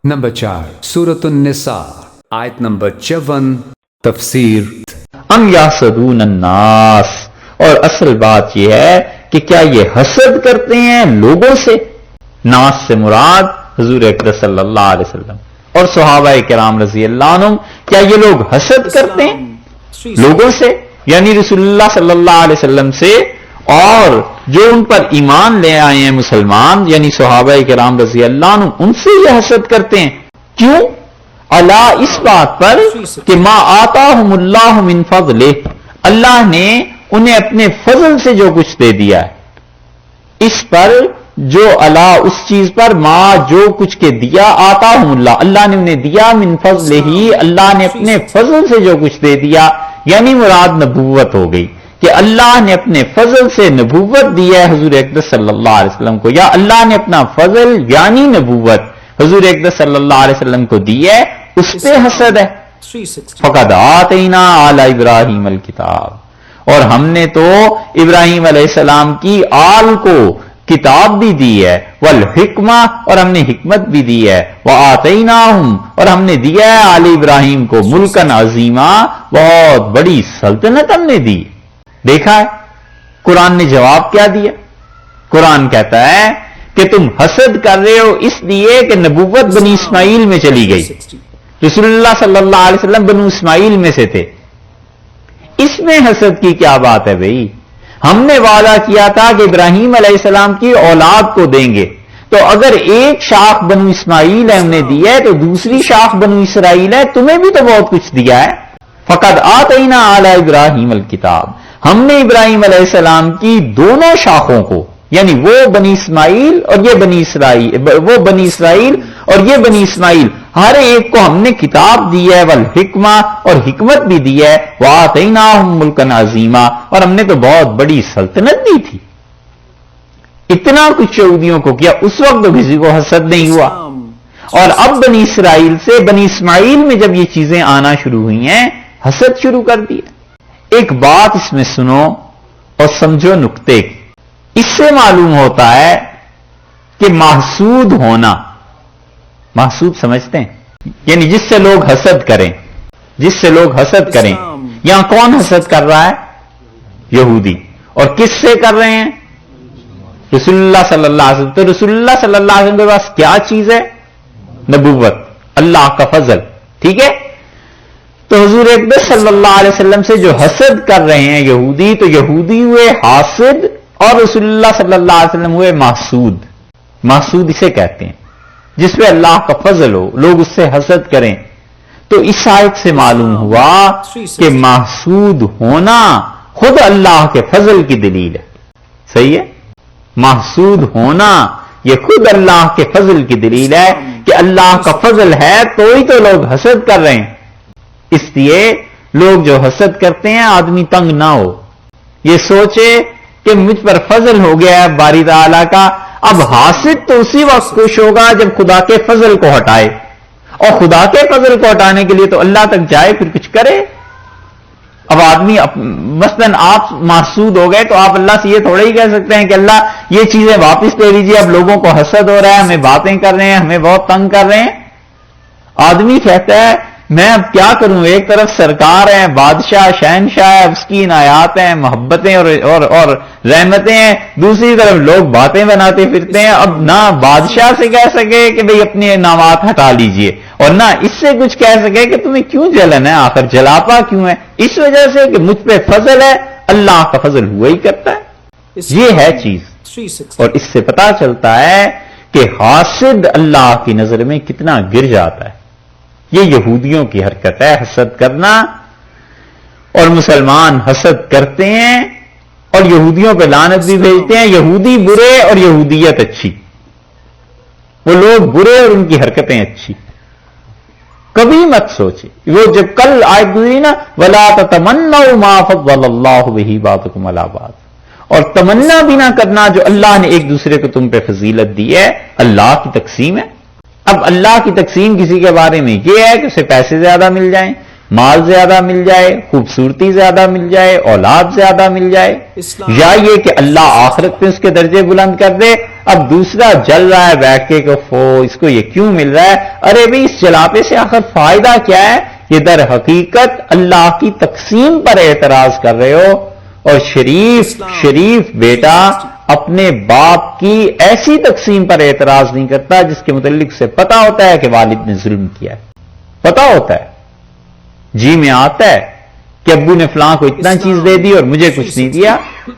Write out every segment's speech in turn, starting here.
Number 4 سورۃ النساء آیت نمبر 54 تفسیر ام یحسدون الناس، اور اصل بات یہ ہے کہ کیا یہ حسد کرتے ہیں لوگوں سے؟ ناس سے مراد حضور اکرم صلی اللہ علیہ وسلم اور صحابہ کرام رضی اللہ عنہم، کیا یہ لوگ حسد کرتے ہیں لوگوں سے، یعنی رسول اللہ صلی اللہ علیہ وسلم سے، اور جو ان پر ایمان لے آئے ہیں مسلمان یعنی صحابہ کرام رضی اللہ عنہم، ان سے یہ حسد کرتے ہیں؟ کیوں؟ اللہ اس بات پر کہ ما آتاہم اللہ من فضلہ، اللہ نے انہیں اپنے فضل سے جو کچھ دے دیا ہے، اس پر جو اللہ اس چیز پر ما جو کچھ کے دیا، آتاہم اللہ، اللہ نے انہیں دیا، من فضلہ ہی، اللہ نے اپنے فضل سے جو کچھ دے دیا، یعنی مراد نبوت ہو گئی کہ اللہ نے اپنے فضل سے نبوت دی ہے حضور اکرم صلی اللہ علیہ وسلم کو، یا اللہ نے اپنا فضل یعنی نبوت حضور اکرم صلی اللہ علیہ وسلم کو دی ہے، اس پہ حسد ہے۔ فقد آتینا آل ابراہیم الکتاب، اور ہم نے تو ابراہیم علیہ السلام کی آل کو کتاب بھی دی ہے، والحکمہ، اور ہم نے حکمت بھی دی ہے، وآتیناہم، اور ہم نے دیا ہے آل ابراہیم کو ملکن عظیما، بہت بڑی سلطنت ہم نے دی۔ دیکھا ہے قرآن نے جواب کیا دیا؟ قرآن کہتا ہے کہ تم حسد کر رہے ہو اس لیے کہ نبوت بنی اسماعیل میں چلی گئی، رسول اللہ صلی اللہ علیہ وسلم بنو اسماعیل میں سے تھے، اس میں حسد کی کیا بات ہے بھئی؟ ہم نے وعدہ کیا تھا کہ ابراہیم علیہ السلام کی اولاد کو دیں گے، تو اگر ایک شاخ بنو اسماعیل ہے ہم نے دی ہے، تو دوسری شاخ بنو اسرائیل ہے، تمہیں بھی تو بہت کچھ دیا ہے۔ فقد آتینا آل ابراہیم الکتاب، ہم نے ابراہیم علیہ السلام کی دونوں شاخوں کو، یعنی وہ بنی اسماعیل اور یہ بنی اسرائیل، وہ بنی اسرائیل اور یہ بنی اسماعیل، ہر ایک کو ہم نے کتاب دی ہے، والحکمہ، اور حکمت بھی دی ہے، وآتیناہم ملکن عظیما، اور ہم نے تو بہت بڑی سلطنت دی تھی۔ اتنا کچھ یہودیوں کو کیا، اس وقت تو کسی کو حسد نہیں ہوا، اور اب بنی اسرائیل سے بنی اسماعیل میں جب یہ چیزیں آنا شروع ہوئی ہیں، حسد شروع کر دیا۔ ایک بات اس میں سنو اور سمجھو نکتے کی، اس سے معلوم ہوتا ہے کہ محسود ہونا، محسود سمجھتے ہیں، یعنی جس سے لوگ حسد کریں، جس سے لوگ حسد کریں، یہاں کون حسد کر رہا ہے؟ یہودی، اور کس سے کر رہے ہیں؟ رسول اللہ صلی اللہ علیہ وسلم۔ تو رسول اللہ صلی اللہ علیہ وسلم کے پاس کیا چیز ہے؟ نبوت، اللہ کا فضل، ٹھیک ہے؟ تو حضور اکرم صلی اللہ علیہ وسلم سے جو حسد کر رہے ہیں یہودی، تو یہودی ہوئے حاسد اور رسول اللہ صلی اللہ علیہ وسلم ہوئے محسود۔ محسود اسے کہتے ہیں جس پہ اللہ کا فضل ہو، لوگ اس سے حسد کریں۔ تو اس آیت سے معلوم ہوا کہ محسود ہونا خود اللہ کے فضل کی دلیل ہے، صحیح ہے؟ محسود ہونا یہ خود اللہ کے فضل کی دلیل ہے کہ اللہ کا فضل ہے تو ہی تو لوگ حسد کر رہے ہیں۔ اس لیے لوگ جو حسد کرتے ہیں آدمی تنگ نہ ہو، یہ سوچے کہ مجھ پر فضل ہو گیا ہے باری تعالیٰ کا، اب حاسد تو اسی وقت خوش ہوگا جب خدا کے فضل کو ہٹائے، اور خدا کے فضل کو ہٹانے کے لیے تو اللہ تک جائے پھر کچھ کرے۔ اب آدمی مثلاً آپ محسود ہو گئے تو آپ اللہ سے یہ تھوڑا ہی کہہ سکتے ہیں کہ اللہ یہ چیزیں واپس لے لیجیے، اب لوگوں کو حسد ہو رہا ہے، ہمیں باتیں کر رہے ہیں، ہمیں بہت تنگ کر رہے ہیں۔ آدمی کہتا ہے میں اب کیا کروں، ایک طرف سرکار ہے، بادشاہ شہنشاہ ہے، اس کی عنایات ہیں، محبتیں اور رحمتیں ہیں، دوسری طرف لوگ باتیں بناتے پھرتے ہیں۔ اب نہ بادشاہ سے کہہ سکے کہ بھئی اپنے انعامات ہٹا لیجئے، اور نہ اس سے کچھ کہہ سکے کہ تمہیں کیوں جلن ہے، آخر جلاپا کیوں ہے؟ اس وجہ سے کہ مجھ پہ فضل ہے، اللہ کا فضل ہوا ہی کرتا ہے۔ یہ ہے چیز، اور اس سے پتا چلتا ہے کہ حاسد اللہ کی نظر میں کتنا گر جاتا ہے۔ یہ یہودیوں کی حرکت ہے حسد کرنا، اور مسلمان حسد کرتے ہیں اور یہودیوں پہ لعنت بھی بھیجتے ہیں۔ یہودی برے اور یہودیت اچھی، وہ لوگ برے اور ان کی حرکتیں اچھی۔ کبھی مت سوچے، وہ جب کل آیت گزری نا وَلَا تَتَمَنَّوْا مَا فَضَّلَ اللَّهُ بِهِ بَعْضَكُمْ عَلَىٰ بَعْضٍ، اور تمنا بھی نہ کرنا جو اللہ نے ایک دوسرے کو تم پہ فضیلت دی ہے، اللہ کی تقسیم ہے۔ اب اللہ کی تقسیم کسی کے بارے میں یہ ہے کہ اسے پیسے زیادہ مل جائیں، مال زیادہ مل جائے، خوبصورتی زیادہ مل جائے، اولاد زیادہ مل جائے، یا یہ کہ اللہ آخرت میں اس کے درجے بلند کر دے، اب دوسرا جل رہا ہے بیٹھ کے کہ اس کو یہ کیوں مل رہا ہے؟ ارے بھئی اس جلاپے سے آخر فائدہ کیا ہے؟ یہ در حقیقت اللہ کی تقسیم پر اعتراض کر رہے ہو، اور شریف بیٹا اپنے باپ کی ایسی تقسیم پر اعتراض نہیں کرتا جس کے متعلق سے پتا ہوتا ہے کہ والد نے ظلم کیا ہے، پتا ہوتا ہے، جی میں آتا ہے کہ ابو نے فلاں کو اتنا چیز دے دی اور مجھے کچھ نہیں دیا،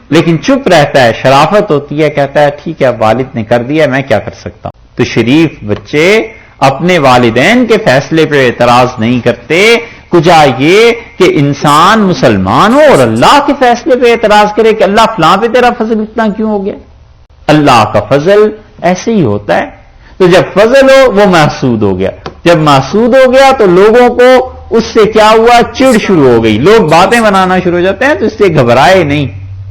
لیکن چپ رہتا ہے، شرافت ہوتی ہے، کہتا ہے ٹھیک ہے والد نے کر دیا میں کیا کر سکتا ہوں۔ تو شریف بچے اپنے والدین کے فیصلے پہ اعتراض نہیں کرتے، کجا یہ کہ انسان مسلمان ہو اور اللہ کے فیصلے پہ اعتراض کرے کہ اللہ فلاں پہ تیرا فضل اتنا کیوں ہو گیا۔ اللہ کا فضل ایسے ہی ہوتا ہے، تو جب فضل ہو وہ محسود ہو گیا، جب محسود ہو گیا تو لوگوں کو اس سے کیا ہوا، چڑ شروع ہو گئی، لوگ باتیں بنانا شروع ہو جاتے ہیں، تو اس سے گھبرائے نہیں،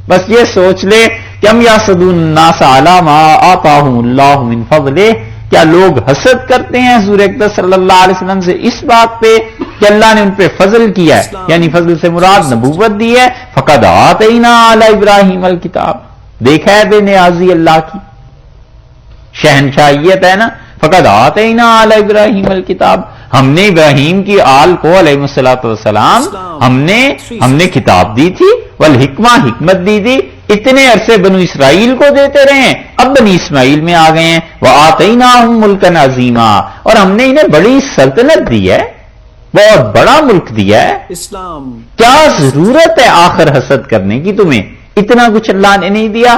بس یہ سوچ لے کہ ہم یحسدون الناس علی ما آتاہم اللہ من فضلہ، کیا لوگ حسد کرتے ہیں حضور اقدس صلی اللہ علیہ وسلم سے اس بات پہ کہ اللہ نے ان پہ فضل کیا ہے، یعنی فضل سے مراد نبوت دی ہے۔ فقد آتینا آل ابراہیم الکتاب، دیکھا ہے بے نیازی اللہ کی شہنشاہیت ہے نا، فقد آتینا آل ابراہیم الکتاب، ہم نے ابراہیم کی آل کو علیہ الصلوۃ والسلام ہم نے کتاب دی تھی، والحکمہ حکمت دی تھی، اتنے عرصے بنو اسرائیل کو دیتے رہے ہیں، اب بنی اسماعیل میں آ گئے ہیں، وآتیناہم ملکا عظیما، اور ہم نے انہیں بڑی سلطنت دی ہے، بہت بڑا ملک دیا ہے، اسلام کیا ضرورت ہے آخر حسد کرنے کی تمہیں، اتنا کچھ اللہ نے نہیں دیا۔